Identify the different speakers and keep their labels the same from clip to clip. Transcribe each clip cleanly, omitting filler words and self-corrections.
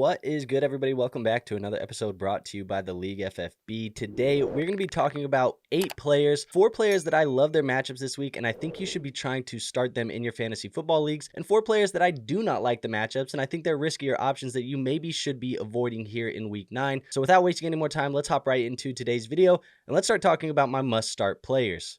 Speaker 1: What is good, everybody? Welcome back to another episode brought to you by the League FFB. Today, we're going to be talking about 4 players that I love their matchups this week, and I think you should be trying to start them in your fantasy football leagues, and 4 players that I do not like the matchups, and I think they're riskier options that you maybe should be avoiding here in week 9. So without wasting any more time, let's hop right into today's video, and let's start talking about my must-start players.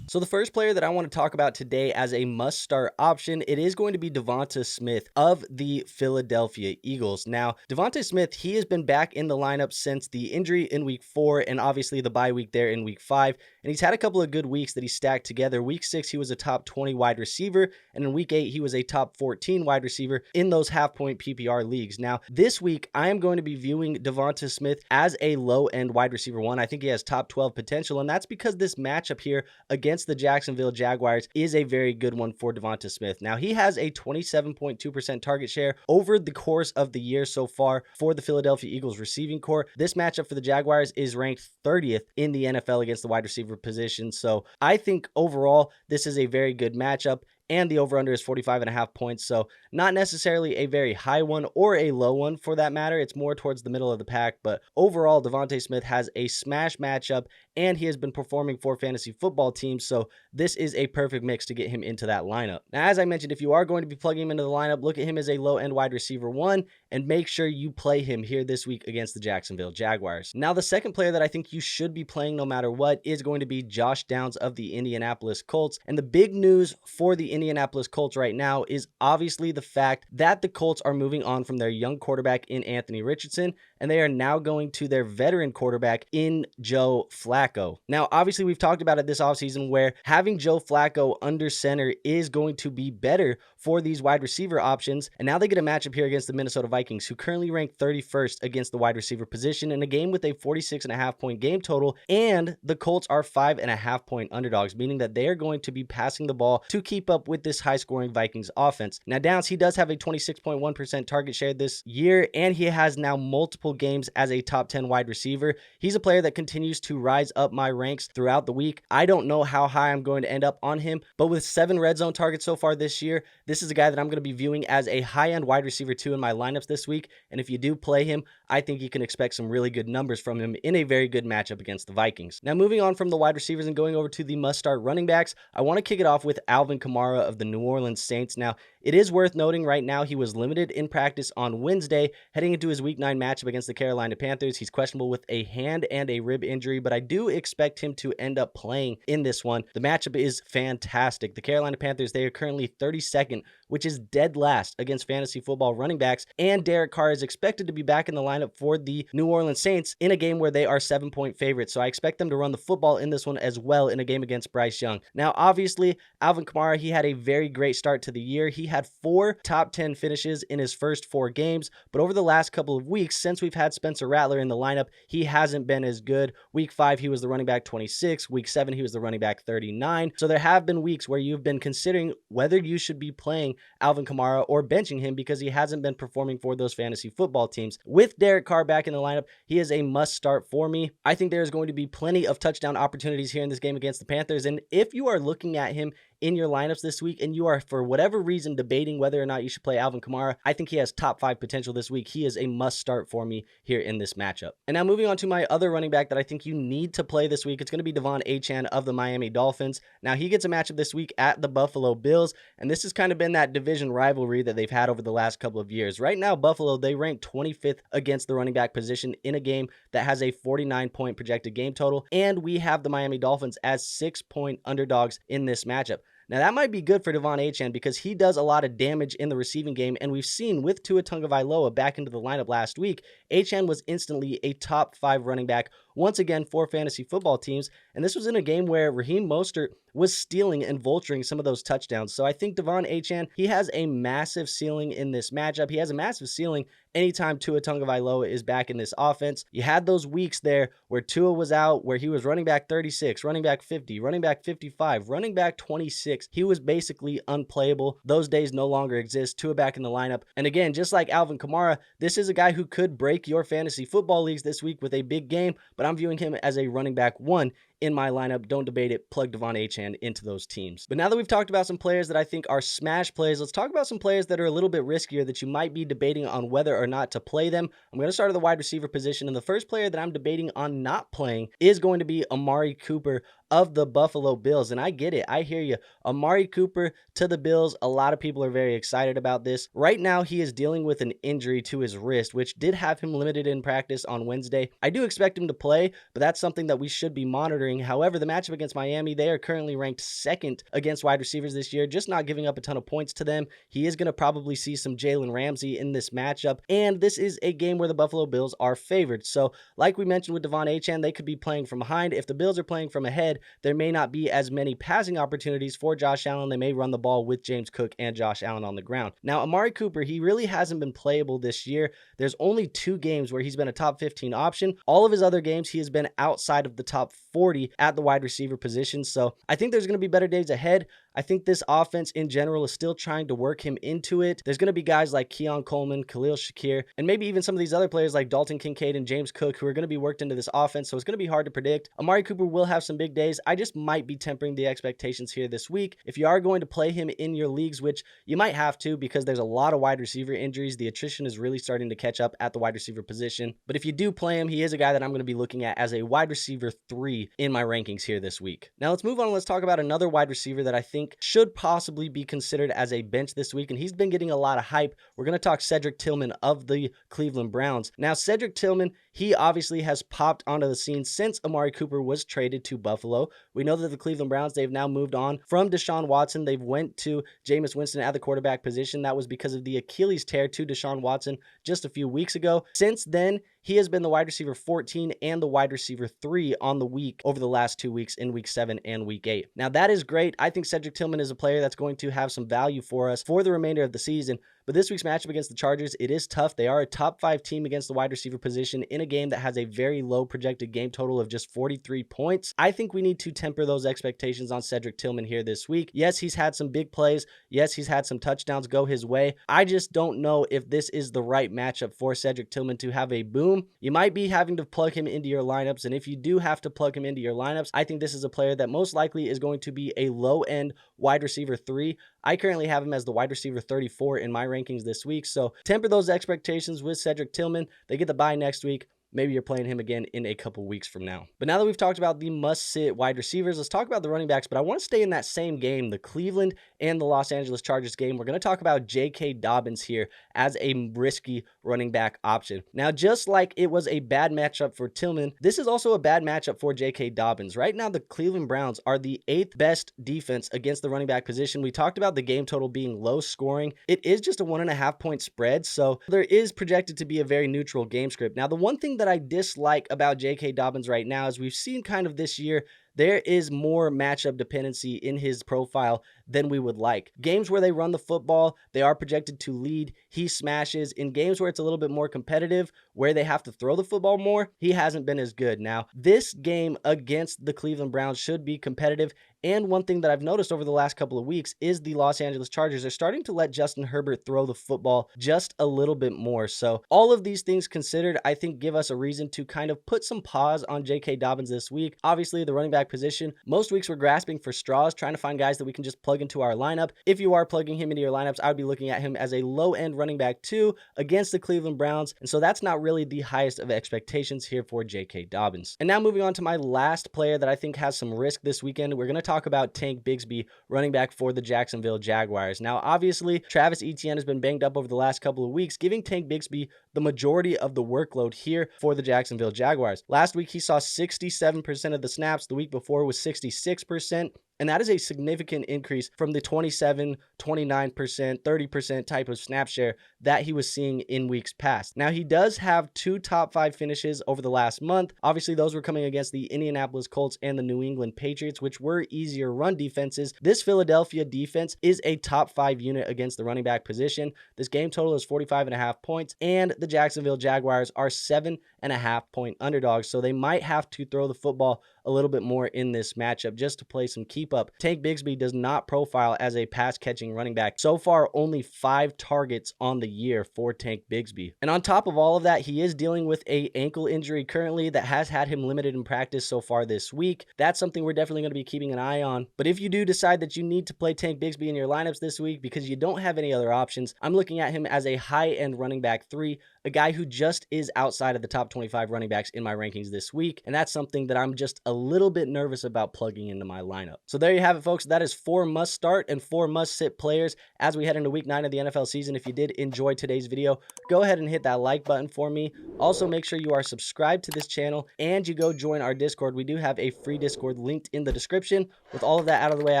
Speaker 1: So the first player that I want to talk about today as a must-start option, it is going to be DeVonta Smith of the Philadelphia Eagles. Now, DeVonta Smith, he has been back in the lineup since the injury in week 4 and obviously the bye week there in week 5. And he's had a couple of good weeks that he stacked together. Week 6, he was a top 20 wide receiver. And in week 8, he was a top 14 wide receiver in those half-point PPR leagues. Now, this week, I am going to be viewing DeVonta Smith as a low-end wide receiver 1. I think he has top 12 potential. And that's because this matchup here against the Jacksonville Jaguars is a very good one for DeVonta Smith. Now, he has a 27.2% target share over the course of the year so far for the Philadelphia Eagles receiving corps. This matchup for the Jaguars is ranked 30th in the NFL against the wide receiver position. So I think overall, this is a very good matchup. And the over-under is 45.5 points, so not necessarily a very high one or a low one for that matter. It's more towards the middle of the pack, but overall, DeVonta Smith has a smash matchup, and he has been performing for fantasy football teams, so this is a perfect mix to get him into that lineup. Now, as I mentioned, if you are going to be plugging him into the lineup, look at him as a low-end wide receiver 1, and make sure you play him here this week against the Jacksonville Jaguars. Now, the second player that I think you should be playing no matter what is going to be Josh Downs of the Indianapolis Colts, and the big news for the Indianapolis Colts right now is obviously the fact that the Colts are moving on from their young quarterback in Anthony Richardson, and they are now going to their veteran quarterback in Joe Flacco. Now, obviously, we've talked about it this offseason where having Joe Flacco under center is going to be better for these wide receiver options, and now they get a matchup here against the Minnesota Vikings, who currently rank 31st against the wide receiver position in a game with a 46.5 point game total, and the Colts are 5.5 point underdogs, meaning that they are going to be passing the ball to keep up with this high-scoring Vikings offense. Now, Downs, he does have a 26.1% target share this year, and he has now multiple games as a top 10 wide receiver. He's a player that continues to rise up my ranks throughout the week. I don't know how high I'm going to end up on him, but with 7 red zone targets so far this year, this is a guy that I'm going to be viewing as a high-end wide receiver 2 in my lineups this week, and if you do play him, I think you can expect some really good numbers from him in a very good matchup against the Vikings. Now, moving on from the wide receivers and going over to the must-start running backs, I want to kick it off with Alvin Kamara of the New Orleans Saints. Now, it is worth noting right now he was limited in practice on Wednesday, heading into his week 9 matchup against the Carolina Panthers. He's questionable with a hand and a rib injury, but I do expect him to end up playing in this one. The matchup is fantastic. The Carolina Panthers, they are currently 32nd, which is dead last against fantasy football running backs, and Derek Carr is expected to be back in the lineup for the New Orleans Saints in a game where they are 7-point favorites, so I expect them to run the football in this one as well in a game against Bryce Young. Now, obviously, Alvin Kamara, he had a very great start to the year. He had 4 top 10 finishes in his first 4 games, but over the last couple of weeks, since we've had Spencer Rattler in the lineup, he hasn't been as good. Week 5, he was the running back 26. Week 7, he was the running back 39. So there have been weeks where you've been considering whether you should be playing Alvin Kamara or benching him because he hasn't been performing for those fantasy football teams. With Derek Carr back in the lineup, he is a must start for me. I think there's going to be plenty of touchdown opportunities here in this game against the Panthers, and if you are looking at him in your lineups this week and you are for whatever reason debating whether or not you should play Alvin Kamara, I think he has top 5 potential this week. He is a must start for me here in this matchup. And now moving on to my other running back that I think you need to play this week, it's going to be Achane of the Miami Dolphins. Now, he gets a matchup this week at the Buffalo Bills, and this has kind of been that division rivalry that they've had over the last couple of years. Right now, Buffalo, they rank 25th against the running back position in a game that has a 49-point projected game total, and we have the Miami Dolphins as 6-point underdogs in this matchup. Now, that might be good for Achane because he does a lot of damage in the receiving game, and we've seen with Tua Tagovailoa back into the lineup last week, Achane was instantly a top 5 running back once again for fantasy football teams, and this was in a game where Raheem Mostert was stealing and vulturing some of those touchdowns. So I think Achane, he has a massive ceiling in this matchup. He has a massive ceiling anytime Tua Tagovailoa is back in this offense. You had those weeks there where Tua was out, where he was running back 36, running back 50, running back 55, running back 26. He was basically unplayable. Those days no longer exist. Tua back in the lineup. And again, just like Alvin Kamara, this is a guy who could break your fantasy football leagues this week with a big game, but I'm viewing him as a running back 1 in my lineup. Don't debate it. Plug DeVonta Achane into those teams. But now that we've talked about some players that I think are smash plays, let's talk about some players that are a little bit riskier that you might be debating on whether or not to play them. I'm going to start at the wide receiver position, and the first player that I'm debating on not playing is going to be Amari Cooper of the Buffalo Bills. And I get it. I hear you. Amari Cooper to the Bills. A lot of people are very excited about this. Right now, he is dealing with an injury to his wrist, which did have him limited in practice on Wednesday. I do expect him to play, but that's something that we should be monitoring. However, the matchup against Miami, they are currently ranked second against wide receivers this year, just not giving up a ton of points to them. He is going to probably see some Jalen Ramsey in this matchup, and this is a game where the Buffalo Bills are favored. So, like we mentioned with DeVonta Smith, they could be playing from behind. If the Bills are playing from ahead, there may not be as many passing opportunities for Josh Allen. They may run the ball with James Cook and Josh Allen on the ground. Now, Amari Cooper, he really hasn't been playable this year. There's only 2 games where he's been a top 15 option. All of his other games, he has been outside of the top 40 at the wide receiver position. So I think there's going to be better days ahead. I think this offense in general is still trying to work him into it. There's going to be guys like Keon Coleman, Khalil Shakir, and maybe even some of these other players like Dalton Kincaid and James Cook who are going to be worked into this offense, so it's going to be hard to predict. Amari Cooper will have some big days. I just might be tempering the expectations here this week. If you are going to play him in your leagues, which you might have to because there's a lot of wide receiver injuries, the attrition is really starting to catch up at the wide receiver position. But if you do play him, he is a guy that I'm going to be looking at as a wide receiver 3 in my rankings here this week. Now let's move on and let's talk about another wide receiver that I think should possibly be considered as a bench this week, and he's been getting a lot of hype. We're going to talk Cedric Tillman of the Cleveland Browns. Now, Cedric Tillman, he obviously has popped onto the scene since Amari Cooper was traded to Buffalo. We know that the Cleveland Browns, they've now moved on from Deshaun Watson. They've went to Jameis Winston at the quarterback position. That was because of the Achilles tear to Deshaun Watson just a few weeks ago. Since then, he has been the wide receiver 14 and the wide receiver 3 on the week over the last 2 weeks in week 7 and week 8. Now, that is great. I think Cedric Tillman is a player that's going to have some value for us for the remainder of the season. But this week's matchup against the Chargers, it is tough. They are a top 5 team against the wide receiver position in a game that has a very low projected game total of just 43 points. I think we need to temper those expectations on Cedric Tillman here this week. Yes, he's had some big plays. Yes, he's had some touchdowns go his way. I just don't know if this is the right matchup for Cedric Tillman to have a boom. You might be having to plug him into your lineups, and if you do have to plug him into your lineups, I think this is a player that most likely is going to be a low-end wide receiver 3. I currently have him as the wide receiver 34 in my rankings this week, so temper those expectations with Cedric Tillman. They get the bye next week. Maybe you're playing him again in a couple weeks from now. But now that we've talked about the must-sit wide receivers, let's talk about the running backs. But I want to stay in that same game, the Cleveland and the Los Angeles Chargers game. We're going to talk about J.K. Dobbins here as a risky running back option. Now, just like it was a bad matchup for Tillman, this is also a bad matchup for J.K. Dobbins. Right now, the Cleveland Browns are the 8th best defense against the running back position. We talked about the game total being low scoring. It is just a 1.5 point spread, so there is projected to be a very neutral game script. Now, the one thing that I dislike about J.K. Dobbins right now is we've seen kind of this year, there is more matchup dependency in his profile than we would like. Games where they run the football, they are projected to lead. He smashes. In games where it's a little bit more competitive, where they have to throw the football more, he hasn't been as good. Now, this game against the Cleveland Browns should be competitive. And one thing that I've noticed over the last couple of weeks is the Los Angeles Chargers are starting to let Justin Herbert throw the football just a little bit more. So all of these things considered, I think give us a reason to kind of put some pause on J.K. Dobbins this week. Obviously, the running back position, most weeks we're grasping for straws, trying to find guys that we can just plug into our lineup. If you are plugging him into your lineups, I would be looking at him as a low-end running back 2 against the Cleveland Browns. And so that's not really the highest of expectations here for J.K. Dobbins. And now moving on to my last player that I think has some risk this weekend, we're going to talk about Tank Bigsby, running back for the Jacksonville Jaguars. Now, obviously, Travis Etienne has been banged up over the last couple of weeks, giving Tank Bigsby the majority of the workload here for the Jacksonville Jaguars. Last week, he saw 67% of the snaps. The week before was 66%. And that is a significant increase from the 27, 29%, 30% type of snap share that he was seeing in weeks past. Now, he does have 2 top 5 finishes over the last month. Obviously, those were coming against the Indianapolis Colts and the New England Patriots, which were easier run defenses. This Philadelphia defense is a top 5 unit against the running back position. This game total is 45.5 points, and the Jacksonville Jaguars are 7.5 point underdogs, so they might have to throw the football a little bit more in this matchup just to play some keep up. Tank Bigsby does not profile as a pass catching running back. So far, only 5 targets on the year for Tank Bigsby. And on top of all of that, he is dealing with a ankle injury currently that has had him limited in practice so far this week. That's something we're definitely going to be keeping an eye on. But if you do decide that you need to play Tank Bigsby in your lineups this week because you don't have any other options, I'm looking at him as a high-end running back 3, a guy who just is outside of the top 25 running backs in my rankings this week, and that's something that I'm just a little bit nervous about plugging into my lineup. So there you have it, folks. That is 4 must-start and 4 must-sit players as we head into week 9 of the NFL season. If you did enjoy today's video, go ahead and hit that like button for me. Also, make sure you are subscribed to this channel and you go join our Discord. We do have a free Discord linked in the description. With all of that out of the way, I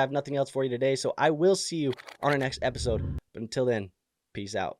Speaker 1: have nothing else for you today, so I will see you on our next episode. But until then, peace out.